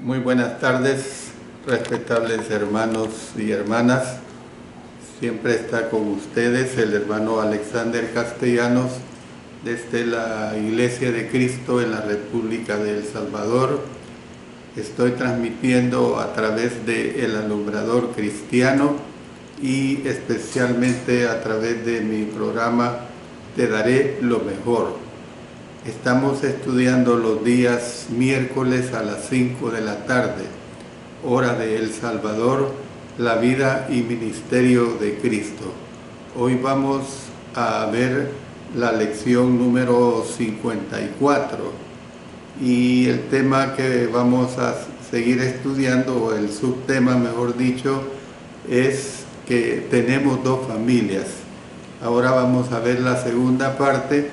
Muy buenas tardes, respetables hermanos y hermanas. Siempre está con ustedes el hermano Alexander Castellanos desde la Iglesia de Cristo en la República de El Salvador. Estoy transmitiendo a través de El Alumbrador Cristiano y especialmente a través de mi programa Te Daré lo Mejor. Estamos estudiando los días miércoles a las 5 de la tarde, hora de El Salvador, la vida y ministerio de Cristo. Hoy vamos a ver la lección número 54 y el tema que vamos a seguir estudiando, o el subtema mejor dicho, es que tenemos dos familias. Ahora vamos a ver la segunda parte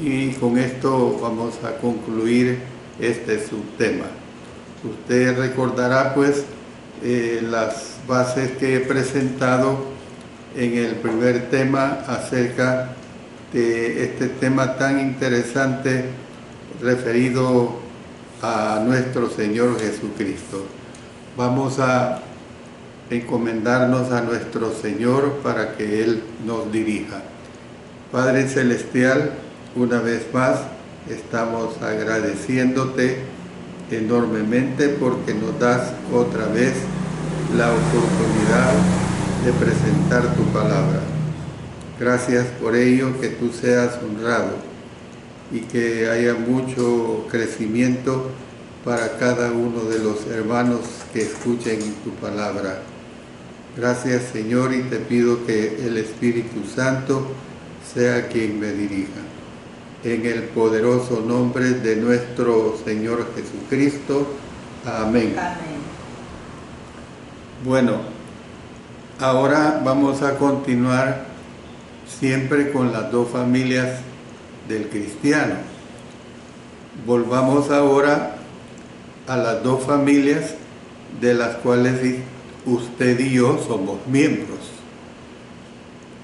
y con esto vamos a concluir este subtema. Usted recordará pues las bases que he presentado en el primer tema acerca de este tema tan interesante referido a nuestro Señor Jesucristo. Vamos a encomendarnos a nuestro Señor para que Él nos dirija. Padre Celestial, una vez más estamos agradeciéndote enormemente porque nos das otra vez la oportunidad de presentar tu palabra. Gracias por ello, que tú seas honrado y que haya mucho crecimiento para cada uno de los hermanos que escuchen tu palabra. Gracias, Señor, y te pido que el Espíritu Santo sea quien me dirija. En el poderoso nombre de nuestro Señor Jesucristo. Amén. Amén. Bueno, ahora vamos a continuar siempre con las dos familias del cristiano. Volvamos ahora a las dos familias de las cuales usted y yo somos miembros.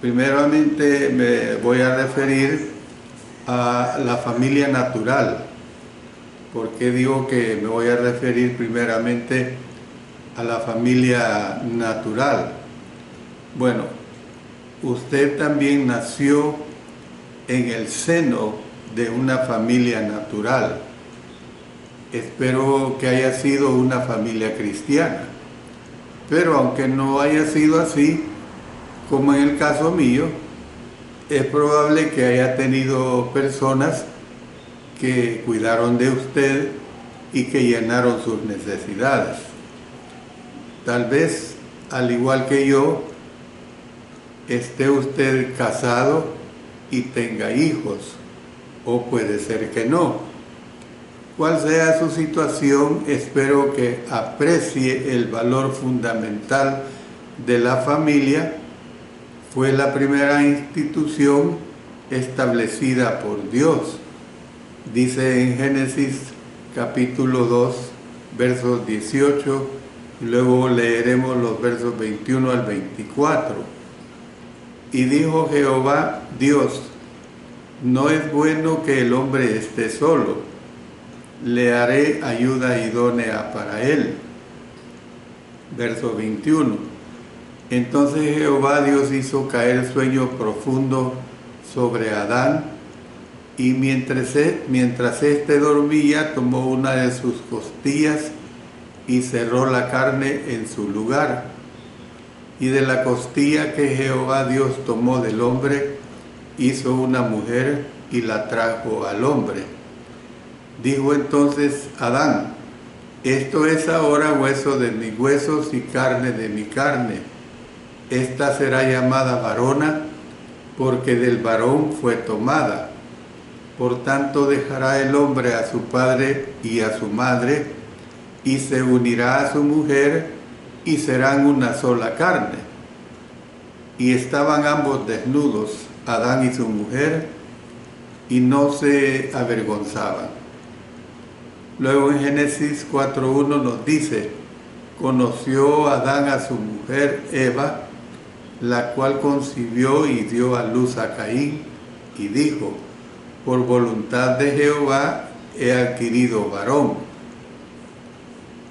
Primeramente me voy a referir a la familia natural. ¿Por qué digo que me voy a referir primeramente a la familia natural? Bueno, usted también nació en el seno de una familia natural. Espero que haya sido una familia cristiana. Pero aunque no haya sido así, como en el caso mío, es probable que haya tenido personas que cuidaron de usted y que llenaron sus necesidades. Tal vez, al igual que yo, esté usted casado y tenga hijos, o puede ser que no. Cual sea su situación, espero que aprecie el valor fundamental de la familia. Fue la primera institución establecida por Dios. Dice en Génesis capítulo 2, versos 18, y luego leeremos los versos 21 al 24. Y dijo Jehová Dios: no es bueno que el hombre esté solo, le haré ayuda idónea para él. Verso 21. Entonces Jehová Dios hizo caer sueño profundo sobre Adán, y mientras éste dormía, tomó una de sus costillas y cerró la carne en su lugar. Y de la costilla que Jehová Dios tomó del hombre, hizo una mujer y la trajo al hombre. Dijo entonces Adán: esto es ahora hueso de mis huesos y carne de mi carne. Esta será llamada varona, porque del varón fue tomada. Por tanto dejará el hombre a su padre y a su madre, y se unirá a su mujer, y serán una sola carne. Y estaban ambos desnudos, Adán y su mujer, y no se avergonzaban. Luego en Génesis 4:1 nos dice: conoció Adán a su mujer Eva, la cual concibió y dio a luz a Caín, y dijo: por voluntad de Jehová he adquirido varón.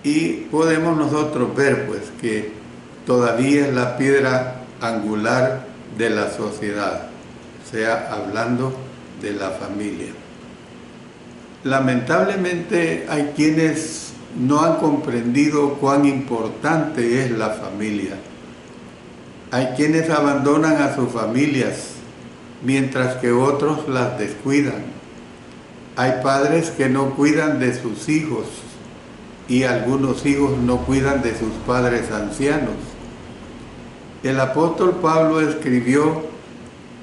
Y podemos nosotros ver pues que todavía es la piedra angular de la sociedad, o sea, hablando de la familia. Lamentablemente hay quienes no han comprendido cuán importante es la familia. Hay quienes abandonan a sus familias, mientras que otros las descuidan. Hay padres que no cuidan de sus hijos y algunos hijos no cuidan de sus padres ancianos. El apóstol Pablo escribió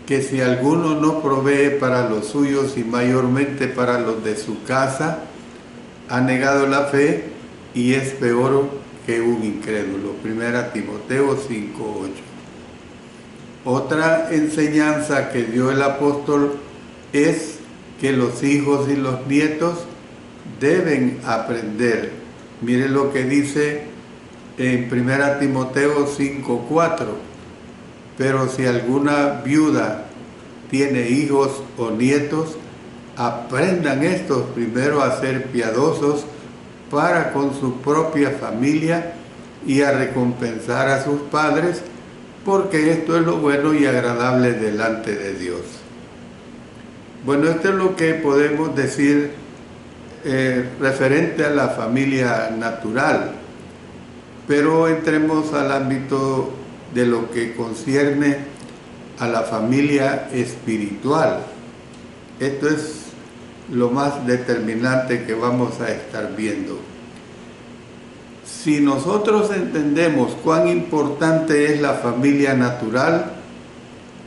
que si alguno no provee para los suyos y mayormente para los de su casa, ha negado la fe y es peor que un incrédulo. 1 Timoteo 5:8. Otra enseñanza que dio el apóstol es que los hijos y los nietos deben aprender. Mire lo que dice en 1 Timoteo 5:4. Pero si alguna viuda tiene hijos o nietos, aprendan estos primero a ser piadosos para con su propia familia y a recompensar a sus padres, porque esto es lo bueno y agradable delante de Dios. Bueno, esto es lo que podemos decir referente a la familia natural, pero entremos al ámbito de lo que concierne a la familia espiritual. Esto es lo más determinante que vamos a estar viendo. Si nosotros entendemos cuán importante es la familia natural,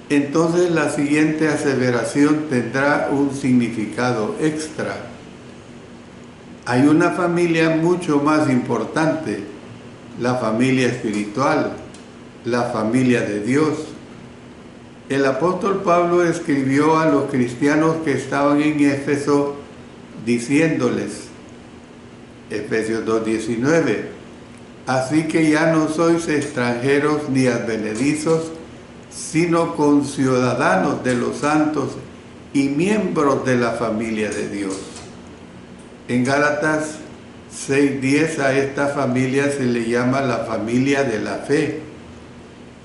entonces la siguiente aseveración tendrá un significado extra. Hay una familia mucho más importante, la familia espiritual, la familia de Dios. El apóstol Pablo escribió a los cristianos que estaban en Éfeso diciéndoles, Efesios 2:19, así que ya no sois extranjeros ni advenedizos, sino conciudadanos de los santos y miembros de la familia de Dios. En Gálatas 6:10 a esta familia se le llama la familia de la fe.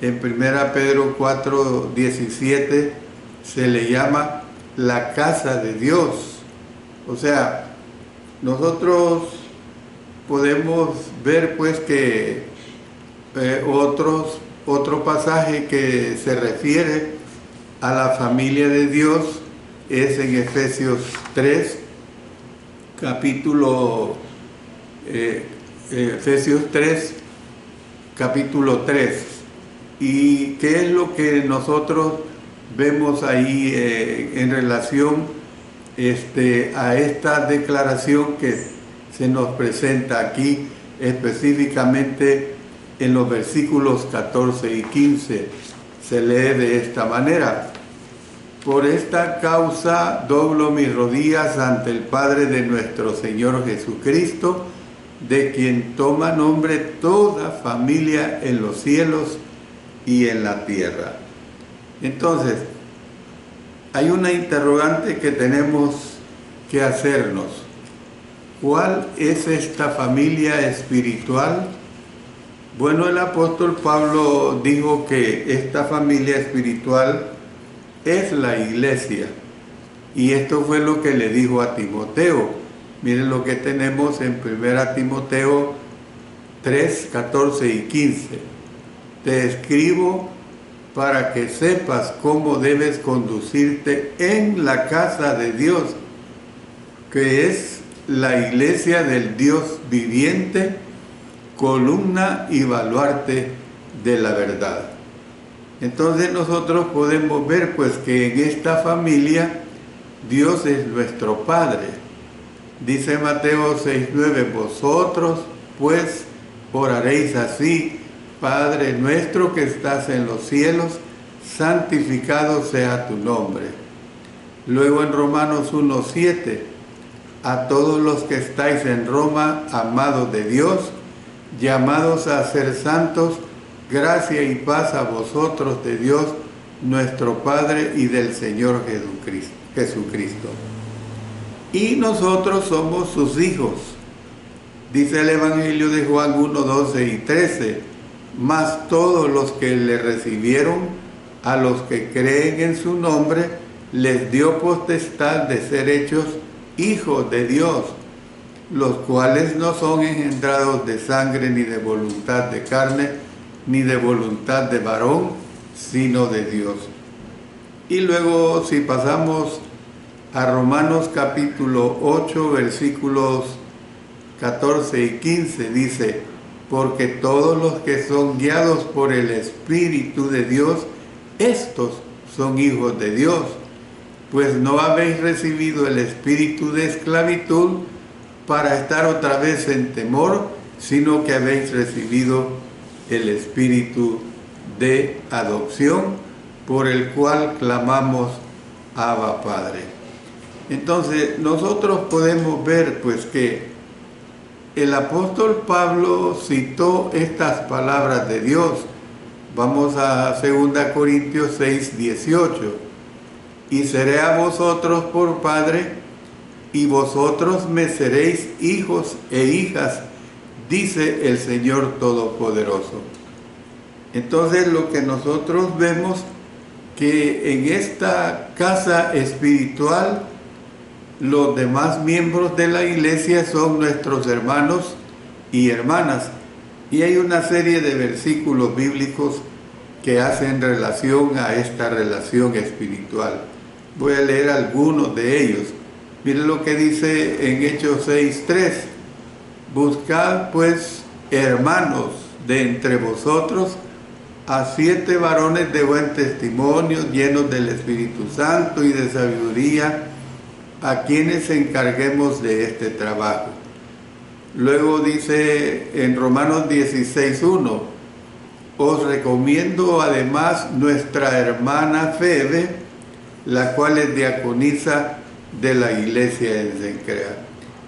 En 1 Pedro 4:17 se le llama la casa de Dios. O sea, nosotros podemos ver pues que otro pasaje que se refiere a la familia de Dios es en Efesios 3, Efesios 3, capítulo 3. ¿Y qué es lo que nosotros vemos ahí en relación a esta declaración que se nos presenta aquí, específicamente en los versículos 14 y 15? Se lee de esta manera: por esta causa doblo mis rodillas ante el Padre de nuestro Señor Jesucristo, de quien toma nombre toda familia en los cielos y en la tierra. Entonces, hay una interrogante que tenemos que hacernos. ¿Cuál es esta familia espiritual? Bueno, el apóstol Pablo dijo que esta familia espiritual es la iglesia. Y esto fue lo que le dijo a Timoteo. Miren lo que tenemos en 1 Timoteo 3, 14 y 15. Te escribo para que sepas cómo debes conducirte en la casa de Dios, que es la iglesia del Dios viviente, columna y baluarte de la verdad. Entonces nosotros podemos ver pues que en esta familia Dios es nuestro Padre. Dice Mateo 6:9, vosotros pues oraréis así: Padre nuestro que estás en los cielos, santificado sea tu nombre. Luego en Romanos 1:7, a todos los que estáis en Roma, amados de Dios, llamados a ser santos, gracia y paz a vosotros de Dios, nuestro Padre, y del Señor Jesucristo. Y nosotros somos sus hijos. Dice el Evangelio de Juan 1, 12 y 13, mas todos los que le recibieron, a los que creen en su nombre, les dio potestad de ser hechos hijos de Dios, los cuales no son engendrados de sangre, ni de voluntad de carne, ni de voluntad de varón, sino de Dios. Y luego, si pasamos a Romanos capítulo 8, versículos 14 y 15, dice, porque todos los que son guiados por el Espíritu de Dios, estos son hijos de Dios. Pues no habéis recibido el espíritu de esclavitud para estar otra vez en temor, sino que habéis recibido el espíritu de adopción, por el cual clamamos Abba Padre. Entonces nosotros podemos ver pues que el apóstol Pablo citó estas palabras de Dios. Vamos a 2 Corintios 6, 18. Y seré a vosotros por Padre, y vosotros me seréis hijos e hijas, dice el Señor Todopoderoso. Entonces lo que nosotros vemos que en esta casa espiritual los demás miembros de la iglesia son nuestros hermanos y hermanas. Y hay una serie de versículos bíblicos que hacen relación a esta relación espiritual. Voy a leer algunos de ellos. Miren lo que dice en Hechos 6:3. Buscad pues, hermanos, de entre vosotros a 7 varones de buen testimonio, llenos del Espíritu Santo y de sabiduría, a quienes encarguemos de este trabajo. Luego dice en Romanos 16:1, os recomiendo además nuestra hermana Febe, la cual es diaconisa de la iglesia en Cencrea.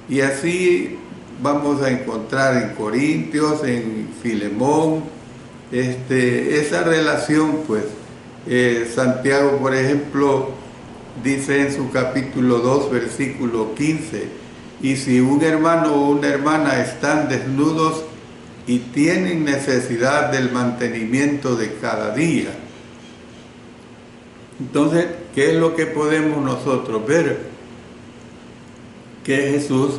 Y así vamos a encontrar en Corintios, en Filemón, esa relación, pues. Santiago, por ejemplo, dice en su capítulo 2, versículo 15, y si un hermano o una hermana están desnudos y tienen necesidad del mantenimiento de cada día. Entonces, ¿qué es lo que podemos nosotros ver? Que Jesús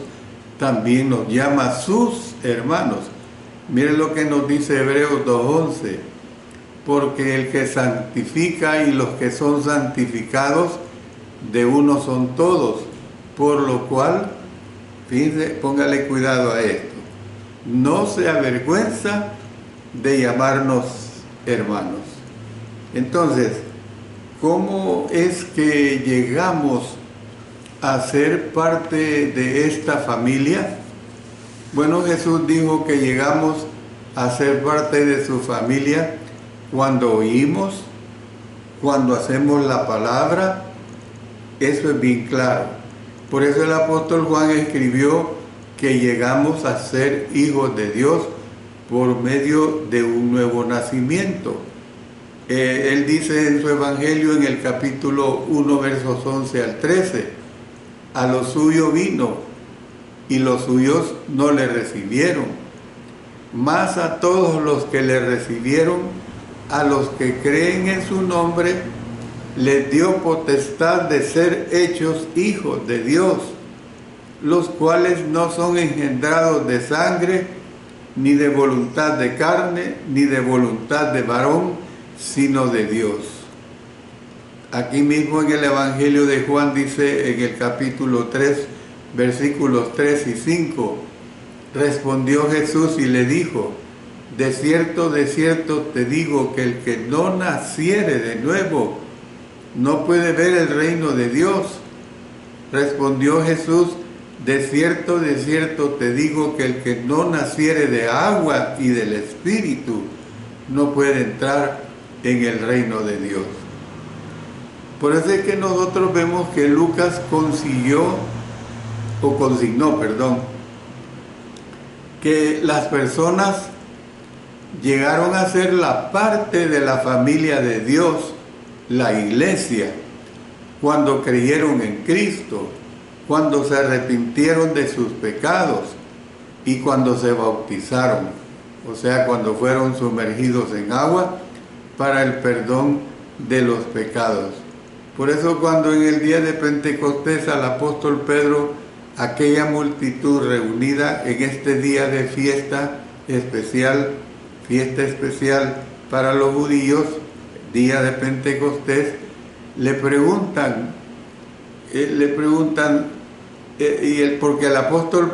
también nos llama a sus hermanos. Miren lo que nos dice Hebreos 2:11, porque el que santifica y los que son santificados, de uno son todos, por lo cual, fíjense, póngale cuidado a esto, no se avergüenza de llamarnos hermanos. Entonces, ¿cómo es que llegamos a ser parte de esta familia? Bueno, Jesús dijo que llegamos a ser parte de su familia cuando oímos, cuando hacemos la palabra. Eso es bien claro. Por eso el apóstol Juan escribió que llegamos a ser hijos de Dios por medio de un nuevo nacimiento. Él dice en su evangelio en el capítulo 1, versos 11 al 13, a lo suyo vino y los suyos no le recibieron, mas a todos los que le recibieron, a los que creen en su nombre, les dio potestad de ser hechos hijos de Dios, los cuales no son engendrados de sangre, ni de voluntad de carne, ni de voluntad de varón, sino de Dios. Aquí mismo en el Evangelio de Juan dice en el capítulo 3, versículos 3 y 5, respondió Jesús y le dijo, de cierto te digo que el que no naciere de nuevo no puede ver el reino de Dios. Respondió Jesús, de cierto te digo que el que no naciere de agua y del Espíritu no puede entrar en el reino de Dios. Por eso es que nosotros vemos que Lucas consignó, que las personas llegaron a ser la parte de la familia de Dios, la iglesia, cuando creyeron en Cristo, cuando se arrepintieron de sus pecados, y cuando se bautizaron, o sea, cuando fueron sumergidos en agua para el perdón de los pecados. Por eso cuando en el día de Pentecostés al apóstol Pedro, aquella multitud reunida en este día de fiesta especial para los judíos, día de Pentecostés, le preguntan, porque el apóstol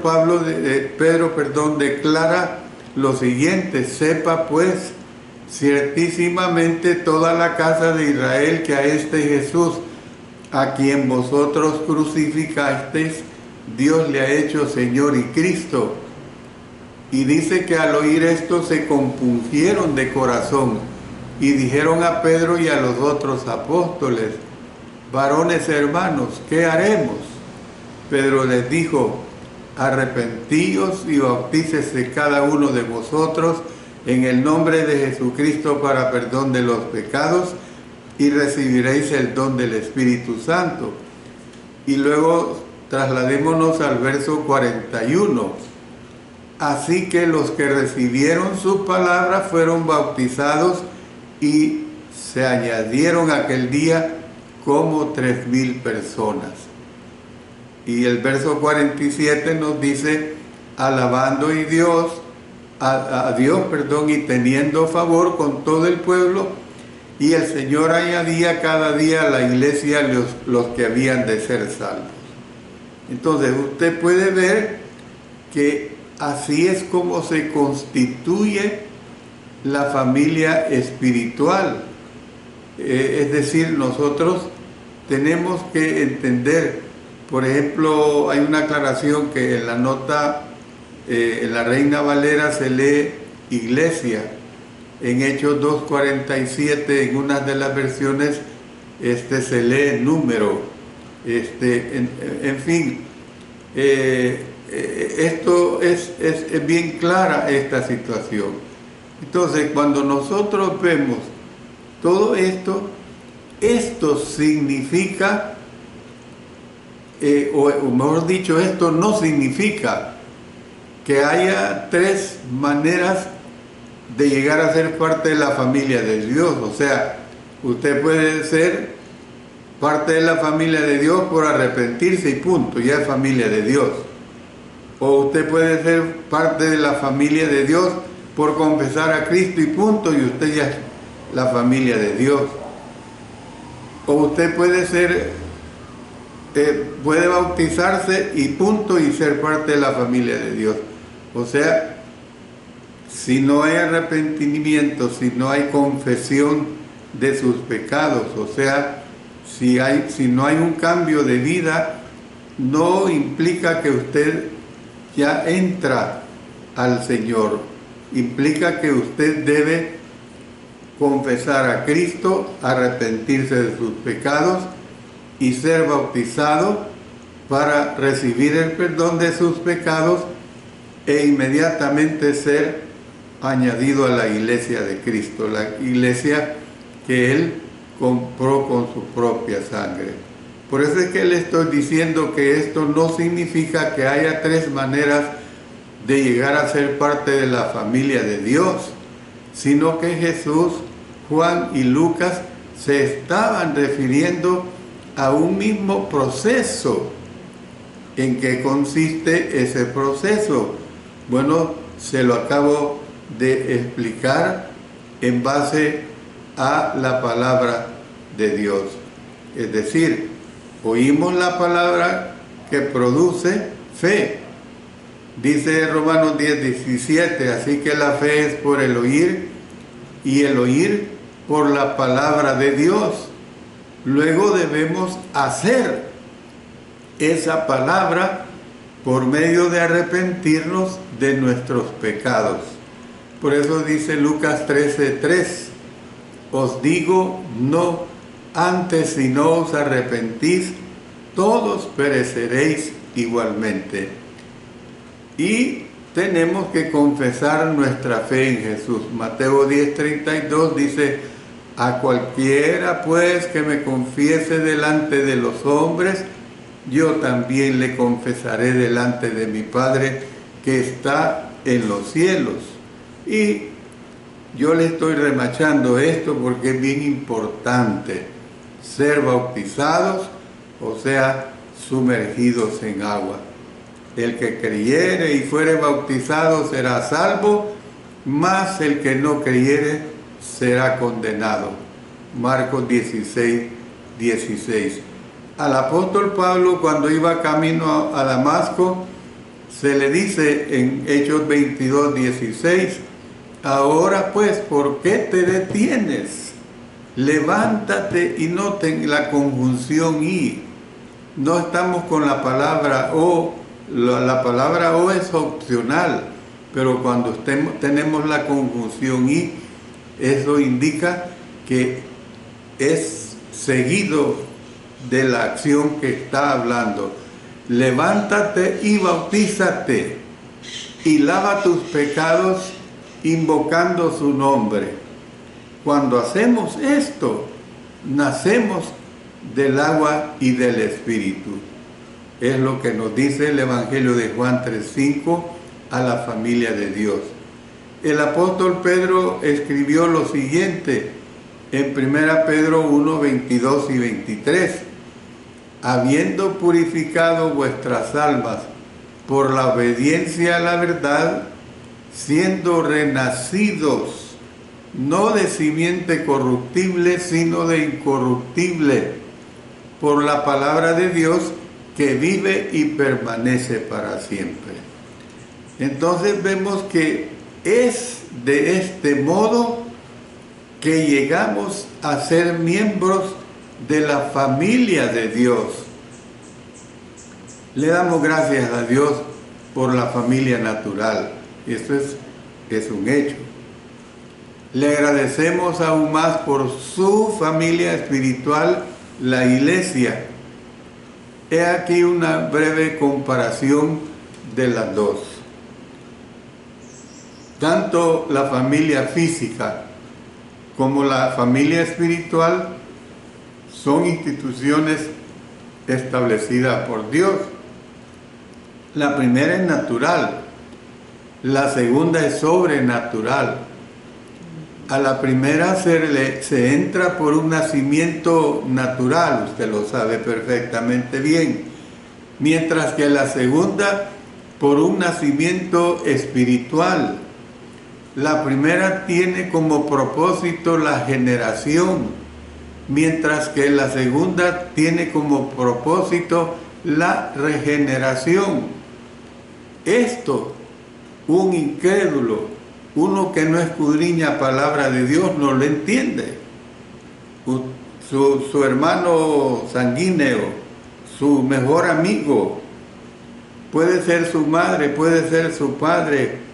Pedro declara lo siguiente: sepa pues ciertísimamente toda la casa de Israel que a este Jesús, a quien vosotros crucificasteis, Dios le ha hecho Señor y Cristo. Y dice que al oír esto se compungieron de corazón y dijeron a Pedro y a los otros apóstoles: varones hermanos, ¿qué haremos? Pedro les dijo: arrepentíos y bautícese cada uno de vosotros en el nombre de Jesucristo para perdón de los pecados, y recibiréis el don del Espíritu Santo. Y luego trasladémonos al verso 41. Así que los que recibieron su palabra fueron bautizados, y se añadieron aquel día como 3,000 personas. Y el verso 47 nos dice: alabando a Dios, y teniendo favor con todo el pueblo, y el Señor añadía cada día a la iglesia los que habían de ser salvos. Entonces usted puede ver que así es como se constituye la familia espiritual. Es decir, nosotros tenemos que entender, por ejemplo, hay una aclaración que en la nota, en la Reina Valera se lee iglesia, en Hechos 2:47 en una de las versiones se lee número, en fin, esto es bien clara esta situación. Entonces, cuando nosotros vemos todo esto significa, o mejor dicho, esto no significa que haya 3 maneras de llegar a ser parte de la familia de Dios. O sea, usted puede ser parte de la familia de Dios por arrepentirse y punto, ya es familia de Dios. O usted puede ser parte de la familia de Dios por confesar a Cristo y punto, y usted ya es la familia de Dios. O usted puede puede bautizarse y punto, y ser parte de la familia de Dios. O sea, si no hay arrepentimiento, si no hay confesión de sus pecados, o sea, si no hay un cambio de vida, no implica que usted ya entra al Señor. Implica que usted debe confesar a Cristo, arrepentirse de sus pecados y ser bautizado para recibir el perdón de sus pecados e inmediatamente ser añadido a la iglesia de Cristo, la iglesia que Él compró con su propia sangre. Por eso es que le estoy diciendo que esto no significa que haya 3 maneras de llegar a ser parte de la familia de Dios, sino que Jesús, Juan y Lucas se estaban refiriendo a un mismo proceso. ¿En qué consiste ese proceso? Bueno, se lo acabo de explicar en base a la palabra de Dios. Es decir, oímos la palabra que produce fe. Dice Romanos 10:17, así que la fe es por el oír, y el oír por la palabra de Dios. Luego debemos hacer esa palabra por medio de arrepentirnos de nuestros pecados. Por eso dice Lucas 13:3, os digo, no, antes si no os arrepentís, todos pereceréis igualmente. Y tenemos que confesar nuestra fe en Jesús. Mateo 10:32 dice, a cualquiera pues que me confiese delante de los hombres, yo también le confesaré delante de mi Padre que está en los cielos. Y yo le estoy remachando esto porque es bien importante ser bautizados, o sea, sumergidos en agua. El que creyere y fuere bautizado será salvo, mas el que no creyere será condenado. Marcos 16, 16. Al apóstol Pablo, cuando iba camino a Damasco, se le dice en Hechos 22, 16, ahora pues, ¿por qué te detienes? Levántate, y noten la conjunción y. No estamos con la palabra o, la palabra o es opcional, pero cuando tenemos la conjunción y, eso indica que es seguido de la acción que está hablando. Levántate y bautízate y lava tus pecados invocando su nombre. Cuando hacemos esto, nacemos del agua y del Espíritu. Es lo que nos dice el Evangelio de Juan 3:5 a la familia de Dios. El apóstol Pedro escribió lo siguiente en 1 Pedro 1, 22 y 23. Habiendo purificado vuestras almas por la obediencia a la verdad, siendo renacidos, no de simiente corruptible, sino de incorruptible, por la palabra de Dios que vive y permanece para siempre. Entonces vemos que es de este modo que llegamos a ser miembros de la familia de Dios. Le damos gracias a Dios por la familia natural. Esto es un hecho. Le agradecemos aún más por su familia espiritual, la iglesia. He aquí una breve comparación de las dos. Tanto la familia física como la familia espiritual son instituciones establecidas por Dios. La primera es natural, la segunda es sobrenatural. A la primera se entra por un nacimiento natural, usted lo sabe perfectamente bien, mientras que la segunda por un nacimiento espiritual. La primera tiene como propósito la generación, mientras que la segunda tiene como propósito la regeneración. Esto, un incrédulo, uno que no escudriña palabra de Dios, no lo entiende. Su hermano sanguíneo, su mejor amigo, puede ser su madre, puede ser su padre,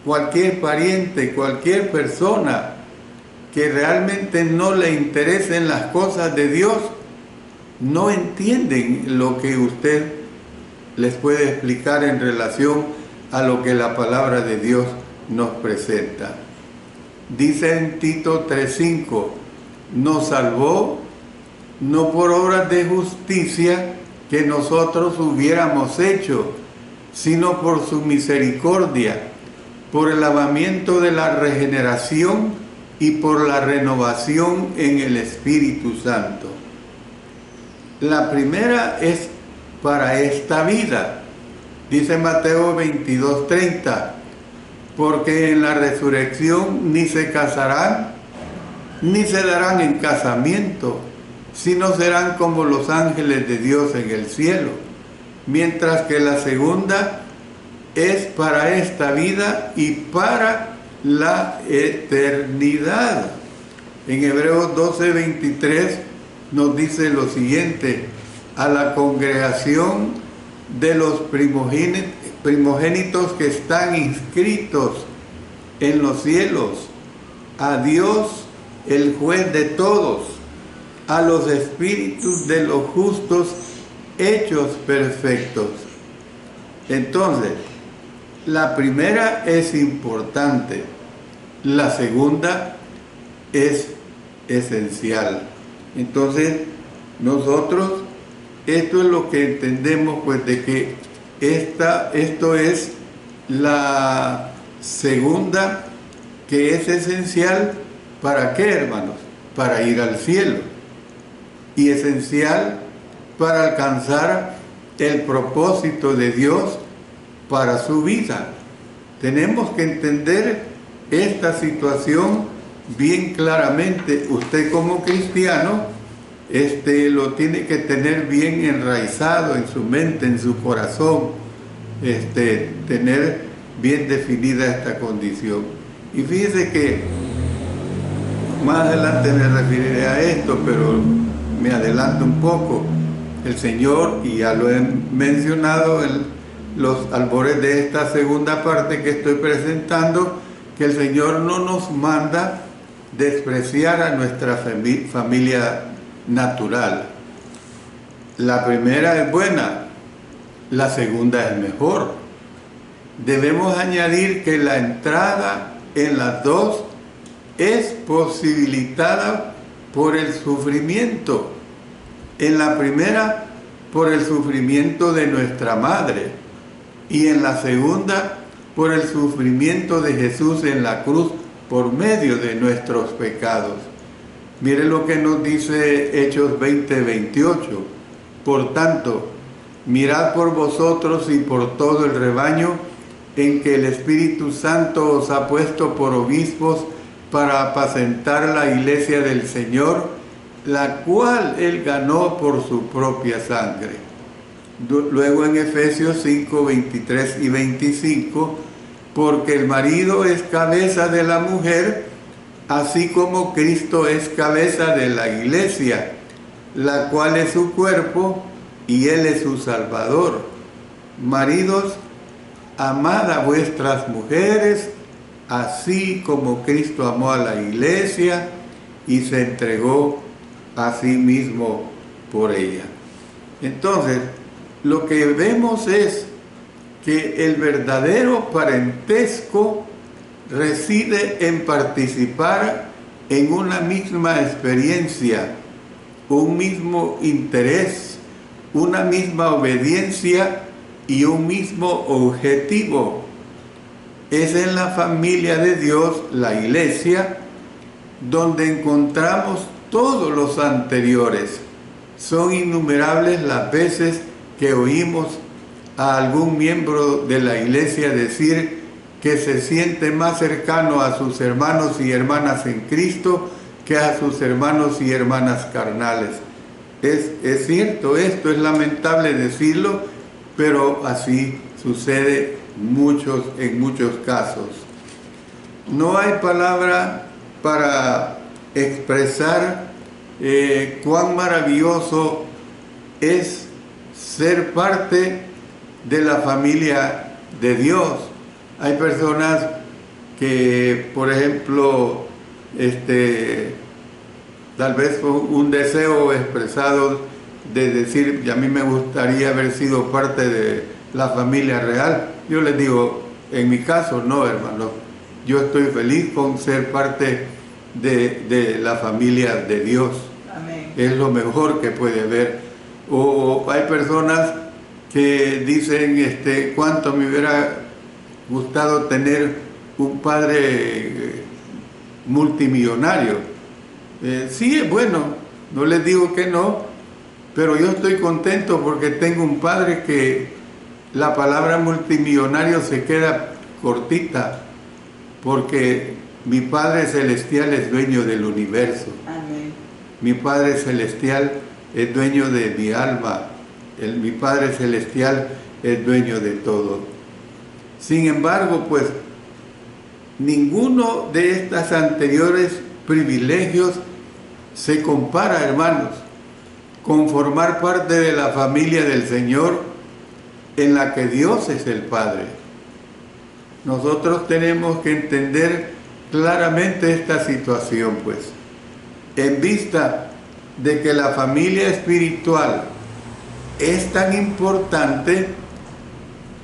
cualquier pariente, cualquier persona que realmente no le interesen las cosas de Dios, no entienden lo que usted les puede explicar en relación a lo que la palabra de Dios nos presenta. Dice en Tito 3:5, nos salvó no por obras de justicia que nosotros hubiéramos hecho, sino por su misericordia, por el lavamiento de la regeneración y por la renovación en el Espíritu Santo. La primera es para esta vida. Dice Mateo 22:30, porque en la resurrección ni se casarán, ni se darán en casamiento, sino serán como los ángeles de Dios en el cielo. Mientras que la segunda es para esta vida y para la eternidad. En Hebreos 12:23 nos dice lo siguiente: a la congregación de los primogénitos que están inscritos en los cielos, a Dios, el juez de todos, a los espíritus de los justos hechos perfectos. Entonces, la primera es importante, la segunda es esencial. Entonces, nosotros, esto es lo que entendemos, pues, de que esto es La segunda, que es esencial, ¿para qué, hermanos? Para ir al cielo. Y esencial para alcanzar el propósito de Dios para su vida. Tenemos que entender esta situación bien claramente. Usted como cristiano lo tiene que tener bien enraizado en su mente, en su corazón, tener bien definida esta condición. Y fíjese que más adelante me referiré a esto, pero me adelanto un poco. El Señor, y ya lo he mencionado en los albores de esta segunda parte que estoy presentando, que el Señor no nos manda despreciar a nuestra familia natural. La primera es buena, la segunda es mejor. Debemos añadir que la entrada en las dos es posibilitada por el sufrimiento. En la primera, por el sufrimiento de nuestra madre, y en la segunda, por el sufrimiento de Jesús en la cruz por medio de nuestros pecados. Mire lo que nos dice Hechos 20:28. Por tanto, mirad por vosotros y por todo el rebaño en que el Espíritu Santo os ha puesto por obispos para apacentar la iglesia del Señor, la cual Él ganó por su propia sangre. Luego en Efesios 5:23 y 25, porque el marido es cabeza de la mujer, así como Cristo es cabeza de la iglesia, la cual es su cuerpo y Él es su Salvador. Maridos, amad a vuestras mujeres, así como Cristo amó a la iglesia y se entregó a sí mismo por ella. Entonces, lo que vemos es que el verdadero parentesco reside en participar en una misma experiencia, un mismo interés, una misma obediencia y un mismo objetivo. Es en la familia de Dios, la iglesia, donde encontramos todos los anteriores. Son innumerables las veces que oímos a algún miembro de la iglesia decir que se siente más cercano a sus hermanos y hermanas en Cristo que a sus hermanos y hermanas carnales. Es cierto, esto es lamentable decirlo, pero así sucede en muchos casos. No hay palabra para expresar cuán maravilloso es ser parte de la familia de Dios. Hay personas que, por ejemplo, tal vez fue un deseo expresado de decir, y a mí me gustaría haber sido parte de la familia real. Yo les digo, en mi caso no, hermano. Yo estoy feliz con ser parte de la familia de Dios. Amén. Es lo mejor que puede haber. O hay personas que dicen, cuánto me hubiera gustado tener un padre multimillonario. Sí, es bueno, no les digo que no, pero yo estoy contento porque tengo un padre que la palabra multimillonario se queda cortita, porque mi Padre Celestial es dueño del universo. Amén. Mi Padre Celestial es dueño de mi alma. Mi Padre Celestial es dueño de todo. Sin embargo, pues, ninguno de estos anteriores privilegios se compara, hermanos, con formar parte de la familia del Señor en la que Dios es el Padre. Nosotros tenemos que entender claramente esta situación, pues, en vista de que la familia espiritual es tan importante.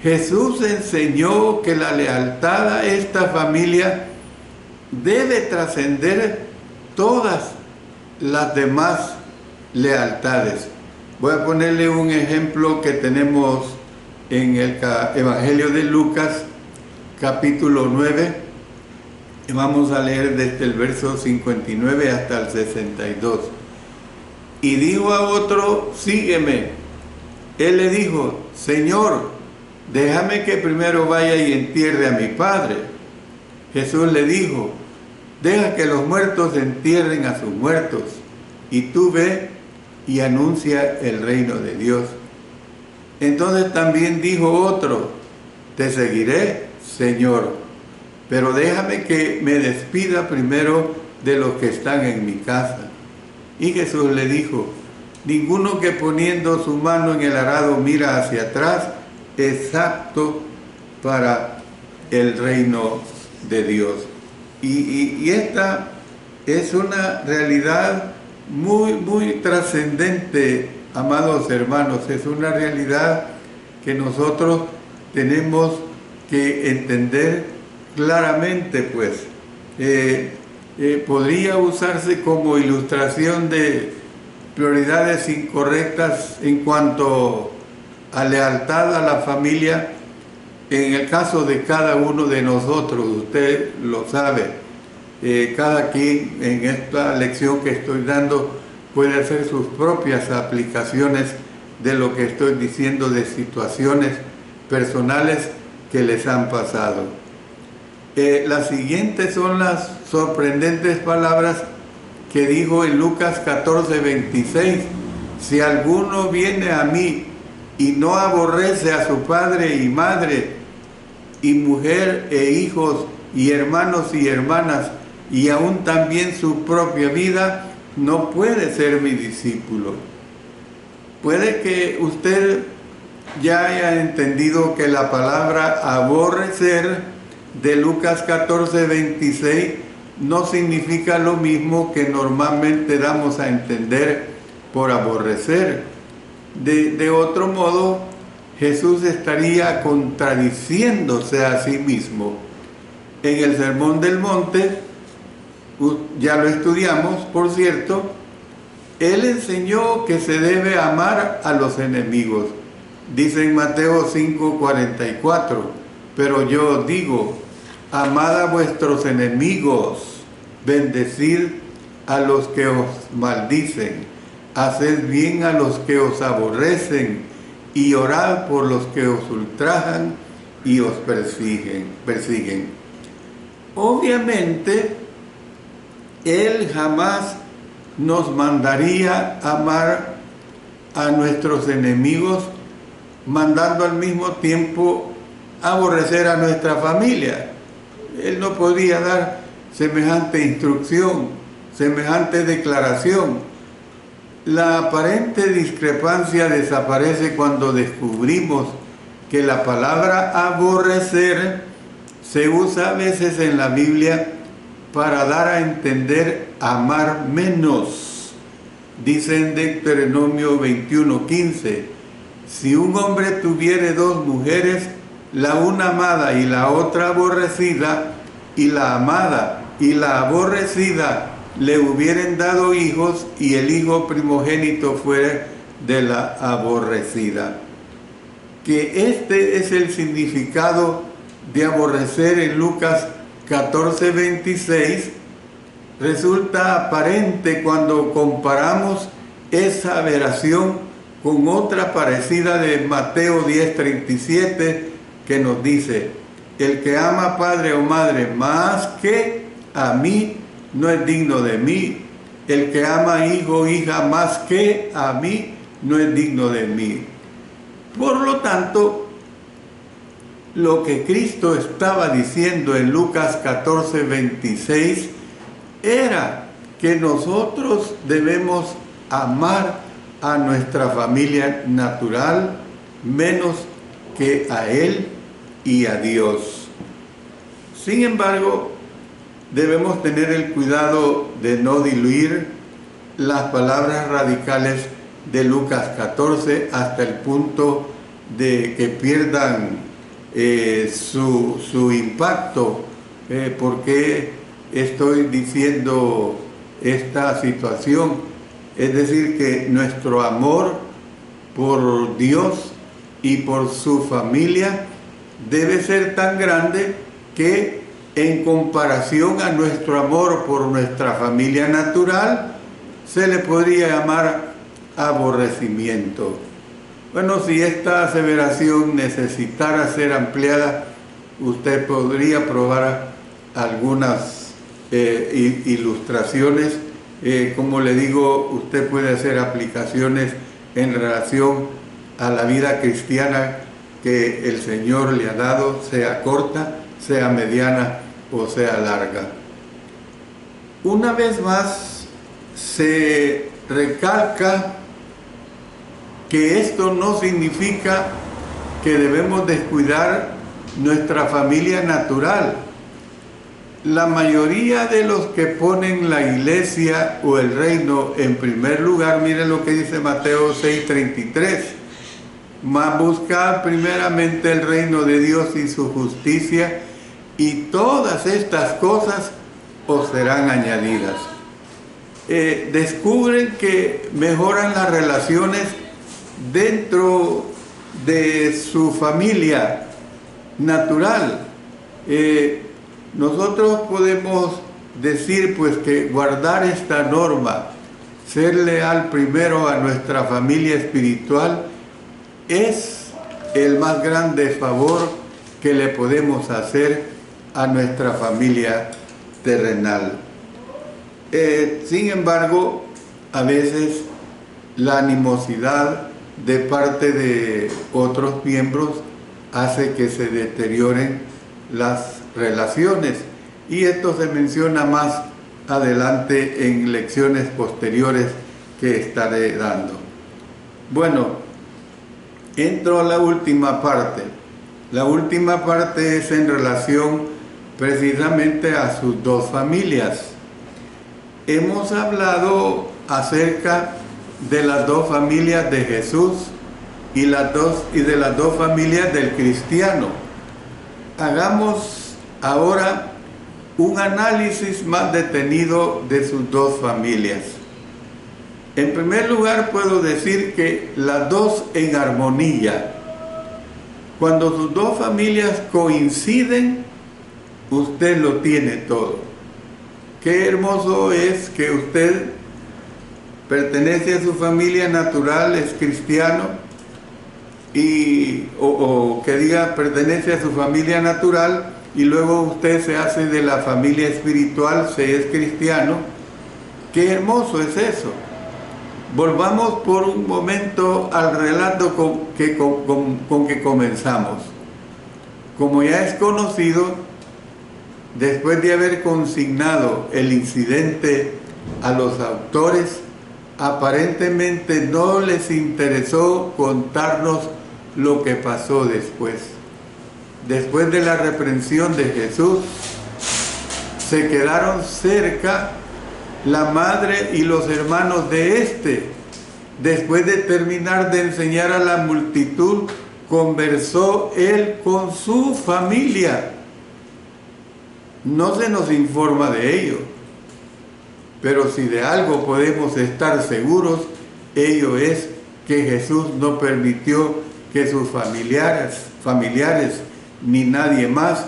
Jesús enseñó que la lealtad a esta familia debe trascender todas las demás lealtades. Voy a ponerle un ejemplo que tenemos en el Evangelio de Lucas, capítulo 9, y vamos a leer desde el verso 59 hasta el 62. Y dijo a otro: sígueme. Él le dijo: Señor, déjame que primero vaya y entierre a mi padre. Jesús le dijo: deja que los muertos entierren a sus muertos, y tú ve y anuncia el reino de Dios. Entonces también dijo otro: te seguiré, Señor, pero déjame que me despida primero de los que están en mi casa. Y Jesús le dijo: ninguno que poniendo su mano en el arado mira hacia atrás es apto para el reino de Dios. Y esta es una realidad muy trascendente, amados hermanos. Es una realidad que nosotros tenemos que entender claramente, pues. Podría usarse como ilustración de prioridades incorrectas en cuanto a lealtad a la familia. En el caso de cada uno de nosotros, usted lo sabe, cada quien en esta lección que estoy dando puede hacer sus propias aplicaciones de lo que estoy diciendo, de situaciones personales que les han pasado. Las siguientes son las sorprendentes palabras que dijo en Lucas 14:26. Si alguno viene a mí y no aborrece a su padre y madre, y mujer e hijos, y hermanos y hermanas, y aún también su propia vida, no puede ser mi discípulo. Puede que usted ya haya entendido que la palabra aborrecer de Lucas 14:26 no significa lo mismo que normalmente damos a entender por aborrecer. De otro modo, Jesús estaría contradiciéndose a sí mismo. En el Sermón del Monte, ya lo estudiamos, por cierto, Él enseñó que se debe amar a los enemigos. Dice en Mateo 5:44, pero yo digo: amad a vuestros enemigos, bendecid a los que os maldicen, haced bien a los que os aborrecen, y orad por los que os ultrajan y os persiguen. Obviamente, Él jamás nos mandaría amar a nuestros enemigos, mandando al mismo tiempo aborrecer a nuestra familia. Él no podría dar semejante instrucción, semejante declaración. La aparente discrepancia desaparece cuando descubrimos que la palabra aborrecer se usa a veces en la Biblia para dar a entender amar menos. Dice en Deuteronomio 21:15, si un hombre tuviere dos mujeres, la una amada y la otra aborrecida, y la amada y la aborrecida le hubieren dado hijos, y el hijo primogénito fuera de la aborrecida. Que este es el significado de aborrecer en Lucas 14:26, resulta aparente cuando comparamos esa aberración con otra parecida de Mateo 10:37, que nos dice: el que ama padre o madre más que a mí no es digno de mí. El que ama hijo o hija más que a mí no es digno de mí. Por lo tanto, lo que Cristo estaba diciendo en Lucas 14:26 era que nosotros debemos amar a nuestra familia natural menos que a Él y a Dios. Sin embargo, debemos tener el cuidado de no diluir las palabras radicales de Lucas 14 hasta el punto de que pierdan su impacto. ¿Por qué estoy diciendo esta situación? Es decir, que nuestro amor por Dios y por su familia debe ser tan grande que en comparación a nuestro amor por nuestra familia natural, se le podría llamar aborrecimiento. Bueno, si esta aseveración necesitara ser ampliada, usted podría probar algunas ilustraciones. Como le digo, usted puede hacer aplicaciones en relación a la vida cristiana que el Señor le ha dado, sea corta, sea mediana o sea larga. Una vez más, se recalca que esto no significa que debemos descuidar nuestra familia natural. La mayoría de los que ponen la iglesia o el reino en primer lugar, miren lo que dice Mateo 6:33, mas buscad primeramente el reino de Dios y su justicia, y todas estas cosas os serán añadidas. Descubren que mejoran las relaciones dentro de su familia natural. Nosotros podemos decir pues que guardar esta norma, ser leal primero a nuestra familia espiritual, es el más grande favor que le podemos hacer a nuestra familia terrenal. Sin embargo, a veces la animosidad de parte de otros miembros hace que se deterioren las relaciones, y esto se menciona más adelante en lecciones posteriores que estaré dando. Bueno, entro a la última parte. La última parte es en relación precisamente a sus dos familias. Hemos hablado acerca de las dos familias de Jesús y de las dos familias del cristiano. Hagamos ahora un análisis más detenido de sus dos familias. En primer lugar, puedo decir que las dos en armonía. Cuando sus dos familias coinciden, usted lo tiene todo. Qué hermoso es que usted pertenece a su familia natural, es cristiano, o que diga pertenece a su familia natural, y luego usted se hace de la familia espiritual, se es cristiano. Qué hermoso es eso. Volvamos por un momento al relato con que comenzamos. Como ya es conocido, después de haber consignado el incidente a los autores, aparentemente no les interesó contarnos lo que pasó después. Después de la reprensión de Jesús, se quedaron cerca la madre y los hermanos de éste. Después de terminar de enseñar a la multitud, conversó él con su familia. No se nos informa de ello, pero si de algo podemos estar seguros, ello es que Jesús no permitió que sus familiares ni nadie más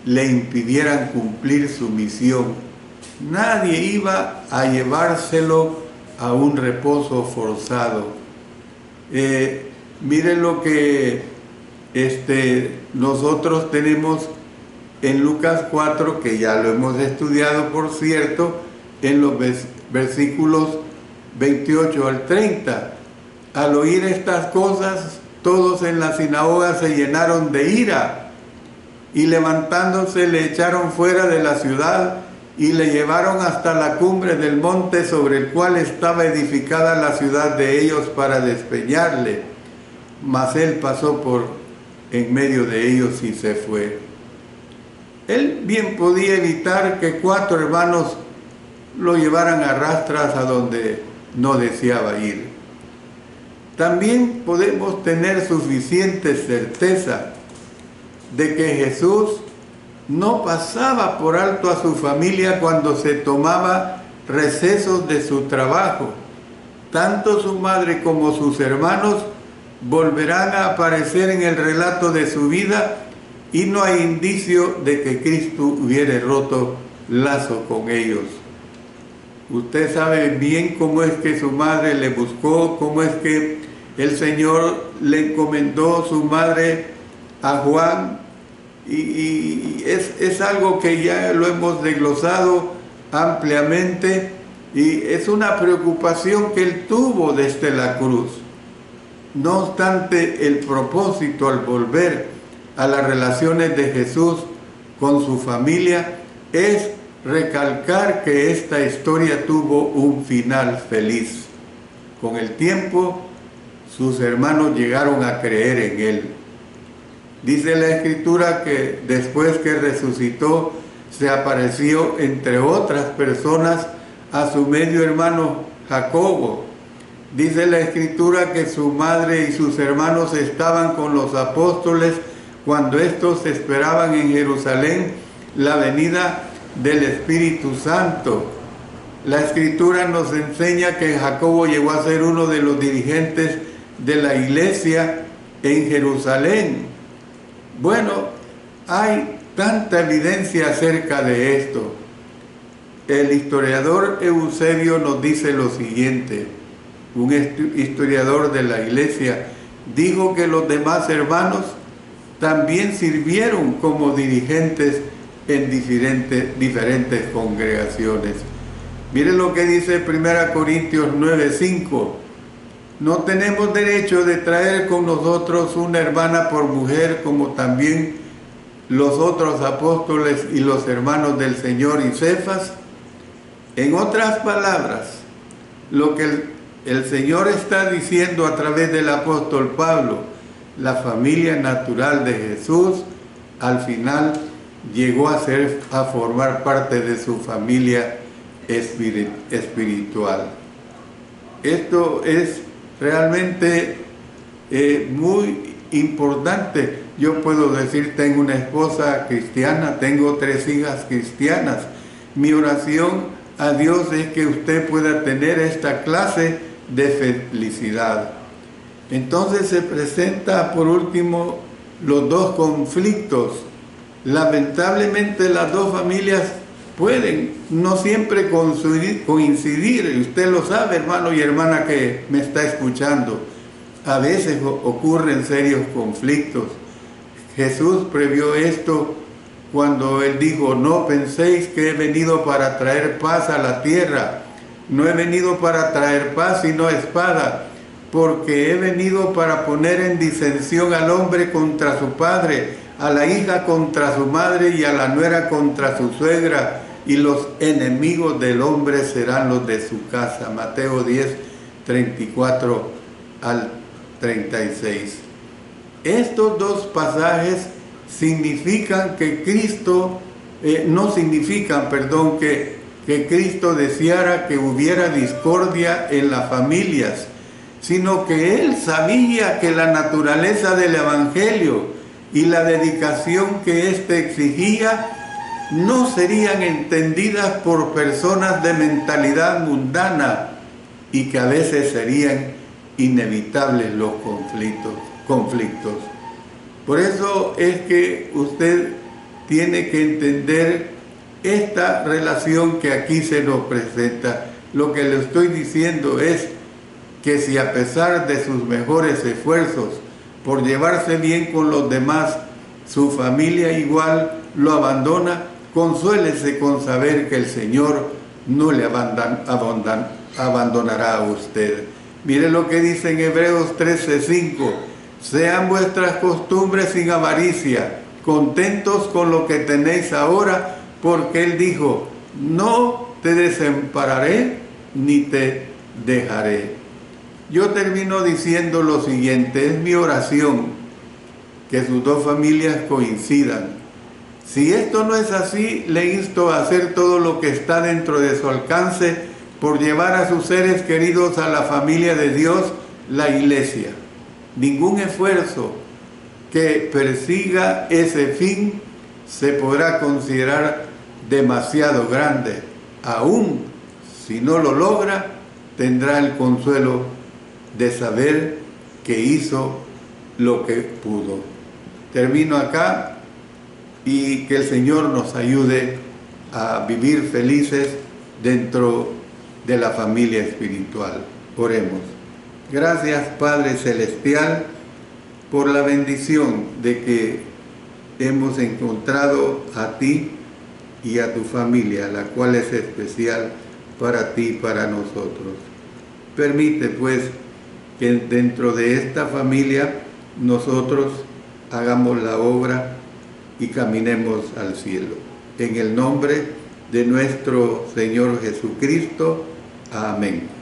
le impidieran cumplir su misión. Nadie iba a llevárselo a un reposo forzado. Miren lo que nosotros tenemos en Lucas 4, que ya lo hemos estudiado, por cierto, en los versículos 28 al 30. Al oír estas cosas, todos en la sinagoga se llenaron de ira, y levantándose le echaron fuera de la ciudad y le llevaron hasta la cumbre del monte sobre el cual estaba edificada la ciudad de ellos para despeñarle. Mas él pasó por en medio de ellos y se fue. Él bien podía evitar que 4 hermanos lo llevaran a rastras a donde no deseaba ir. También podemos tener suficiente certeza de que Jesús no pasaba por alto a su familia cuando se tomaba recesos de su trabajo. Tanto su madre como sus hermanos volverán a aparecer en el relato de su vida, y no hay indicio de que Cristo hubiera roto lazo con ellos. Usted sabe bien cómo es que su madre le buscó, cómo es que el Señor le encomendó su madre a Juan, y es algo que ya lo hemos desglosado ampliamente, y es una preocupación que él tuvo desde la cruz. No obstante, el propósito al volver a las relaciones de Jesús con su familia es recalcar que esta historia tuvo un final feliz. Con el tiempo, sus hermanos llegaron a creer en él. Dice la Escritura que después que resucitó, se apareció entre otras personas a su medio hermano Jacobo. Dice la Escritura que su madre y sus hermanos estaban con los apóstoles cuando estos esperaban en Jerusalén la venida del Espíritu Santo. La Escritura nos enseña que Jacobo llegó a ser uno de los dirigentes de la iglesia en Jerusalén. Bueno, hay tanta evidencia acerca de esto. El historiador Eusebio nos dice lo siguiente: un historiador de la iglesia dijo que los demás hermanos también sirvieron como dirigentes en diferentes congregaciones. Miren lo que dice 1 Corintios 9:5. No tenemos derecho de traer con nosotros una hermana por mujer, como también los otros apóstoles y los hermanos del Señor y Cefas. En otras palabras, lo que el Señor está diciendo a través del apóstol Pablo, la familia natural de Jesús, al final llegó a formar parte de su familia espiritual. Esto es realmente muy importante. Yo puedo decir, tengo una esposa cristiana, tengo 3 hijas cristianas. Mi oración a Dios es que usted pueda tener esta clase de felicidad. Entonces se presenta por último los dos conflictos. Lamentablemente las dos familias pueden no siempre coincidir, y usted lo sabe, hermano y hermana que me está escuchando. A veces ocurren serios conflictos. Jesús previó esto cuando Él dijo: no penséis que he venido para traer paz a la tierra. No he venido para traer paz sino espada, porque he venido para poner en disensión al hombre contra su padre, a la hija contra su madre y a la nuera contra su suegra, y los enemigos del hombre serán los de su casa. Mateo 10, 34 al 36. Estos dos pasajes significan que Cristo, no significan, perdón, que Cristo deseara que hubiera discordia en las familias, sino que Él sabía que la naturaleza del Evangelio y la dedicación que éste exigía no serían entendidas por personas de mentalidad mundana, y que a veces serían inevitables los conflictos. Por eso es que usted tiene que entender esta relación que aquí se nos presenta. Lo que le estoy diciendo es que si a pesar de sus mejores esfuerzos por llevarse bien con los demás, su familia igual lo abandona, consuélese con saber que el Señor no le abandonará a usted. Mire lo que dice en Hebreos 13:5. Sean vuestras costumbres sin avaricia, contentos con lo que tenéis ahora, porque Él dijo: no te desampararé ni te dejaré. Yo termino diciendo lo siguiente: es mi oración que sus dos familias coincidan. Si esto no es así, le insto a hacer todo lo que está dentro de su alcance por llevar a sus seres queridos a la familia de Dios, la iglesia. Ningún esfuerzo que persiga ese fin se podrá considerar demasiado grande. Aún si no lo logra, tendrá el consuelo de saber que hizo lo que pudo. Termino acá y que el Señor nos ayude a vivir felices dentro de la familia espiritual. Oremos. Gracias, Padre Celestial, por la bendición de que hemos encontrado a ti y a tu familia, la cual es especial para ti y para nosotros. Permite pues que dentro de esta familia nosotros hagamos la obra y caminemos al cielo. En el nombre de nuestro Señor Jesucristo. Amén.